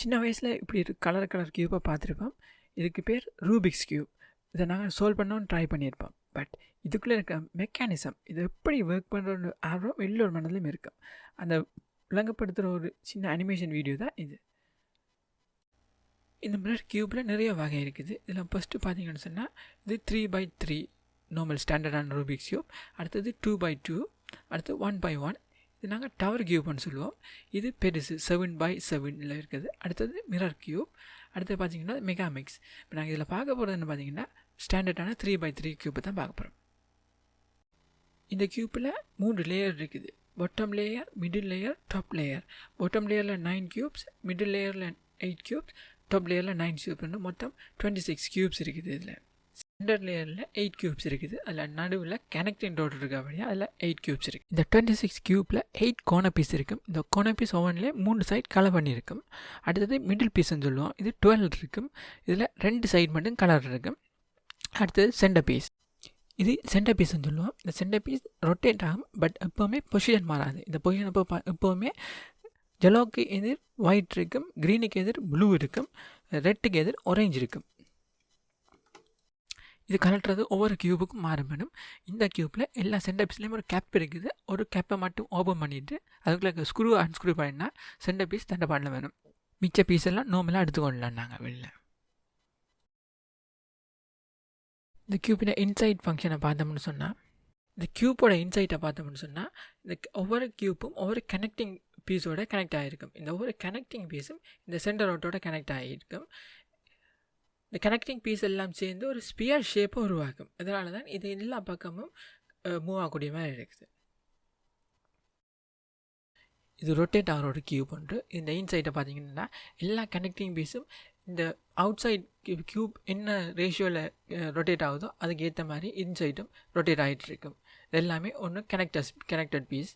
சின்ன வயசில் இப்படி ஒரு கலர் க்யூப்பை பார்த்துருப்போம். இதுக்கு பேர் ரூபிக்ஸ் க்யூப். இதை நாங்கள் சால்வ் பண்ணோன்னு ட்ரை பண்ணியிருப்போம். பட் இதுக்குள்ளே இருக்க மெக்கானிசம், இது எப்படி ஒர்க் பண்ணுற ஆர்வம் எல்லோரு மனதிலும் இருக்கும். அந்த விளங்கப்படுத்துகிற ஒரு சின்ன அனிமேஷன் வீடியோ தான் இது. இந்த மிரர் க்யூப்பில் நிறைய வகை இருக்குது. இதில் ஃபஸ்ட்டு பார்த்தீங்கன்னு சொன்னால் இது 3x3 நார்மல் ஸ்டாண்டர்டான ரூபிக்ஸ் க்யூப். அடுத்தது 2x2, அடுத்து 1x1. இது நாங்கள் டவர் க்யூப்னு சொல்லுவோம். இது பெருசு 7x7 இருக்குது. அடுத்தது மிரர் க்யூப். அடுத்து பார்த்தீங்கன்னா மெகாமிக்ஸ். இப்போ நாங்கள் இதில் பார்க்க போகிறதுன்னு பார்த்தீங்கன்னா ஸ்டாண்டர்டான 3x3 க்யூப்பை தான் பார்க்க போகிறோம். இந்த க்யூப்பில் 3 லேயர் இருக்குது. Bottom layer, middle layer, top layer. Bottom லேயரில் 9 க்யூப்ஸ், மிடில் லேயரில் 8 க்யூப்ஸ், டாப் லேயரில் 9 க்யூப்னு மொத்தம் 26 க்யூப்ஸ் இருக்குது. இதில் சென்டர் லேயரில் 8 க்யூப்ஸ் இருக்குது. அதில் நடுவில் கனெக்டிங் ரோட் இருக்கா அப்படியா அதில் 8 க்யூப்ஸ் இருக்குது. இந்த 26 க்யூப்பில் 8 கோர்னர் பீஸ் இருக்கும். இந்த கோர்னர் பீஸ் ஒவ்வொன்றிலே 3 சைட் கலர் பண்ணியிருக்கும். அடுத்தது மிடில் பீஸ்ன்னு சொல்லுவோம். இது 12 இருக்கும். இதில் 2 சைட் மட்டும் கலர் இருக்கும். அடுத்தது சென்டர் பீஸ். இது சென்டர் பீஸ்ன்னு சொல்லுவோம். இந்த சென்டர் பீஸ் ரொட்டேட் ஆகும். பட் எப்போவுமே பொசிஷன் மாறாது. இந்த பொசிஷன் எப்போவுமே ஜெலோக்கு எதிர் ஒயிட் இருக்கும், க்ரீனுக்கு எதிர் ப்ளூ இருக்கும், ரெட்டுக்கு எதிர் ஆரஞ்சு இருக்கும். இது கலட்டுறது ஒவ்வொரு க்யூபுக்கும் மாறுபடும். இந்த க்யூப்பில் எல்லா சென்டர் பீஸ்லேயும் ஒரு கேப் இருக்குது. ஒரு கேப்பை மட்டும் ஓப்பன் பண்ணிவிட்டு அதுக்குள்ளே ஸ்க்ரூ அன்ஸ்க்ரூ பண்ணினா சென்டர் பீஸ் தண்டப்பாடில் வேணும். மிச்ச பீஸ் எல்லாம் நார்மலாக எடுத்துக்கொள்ளலாம் நாங்கள் வெளில. இந்த க்யூப்பில் இன்சைட் ஃபங்க்ஷனை பார்த்தோம்னு சொன்னால், இந்த க்யூப்போட இன்சைட்டை பார்த்தோம்னு சொன்னால், இந்த ஒவ்வொரு க்யூப்பும் ஒவ்வொரு கனெக்டிங் பீஸோட கனெக்ட் ஆகிருக்கும். இந்த ஒவ்வொரு கனெக்டிங் பீஸும் இந்த சென்டர் ரோட்டோட கனெக்ட் ஆகியிருக்கும். இந்த கனெக்டிங் பீஸ் எல்லாம் சேர்ந்து ஒரு ஸ்பியர் ஷேப்பை உருவாக்கும். இதனால தான் இது எல்லா பக்கமும் மூவ் ஆகக்கூடிய மாதிரி இருக்குது. இது ரொட்டேட் ஆகிற ஒரு க்யூப் ஒன்று. இந்த இன்சைட்டை பார்த்தீங்கன்னா எல்லா கனெக்டிங் பீஸும் இந்த அவுட் சைட் க்யூப் என்ன ரேஷியோவில் ரொட்டேட் ஆகுதோ அதுக்கு ஏற்ற மாதிரி இன்சைட்டும் ரொட்டேட் ஆகிட்டு இருக்கும். இது எல்லாமே ஒன்று கனெக்டட் பீஸ்.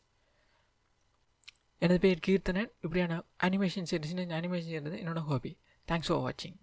எனது பேர் கீர்த்தனன். இப்படியான அனிமேஷன் சின்ன அனிமேஷன் செய்கிறது என்னோடய ஹாபி. தேங்க்ஸ் ஃபார் வாட்சிங்.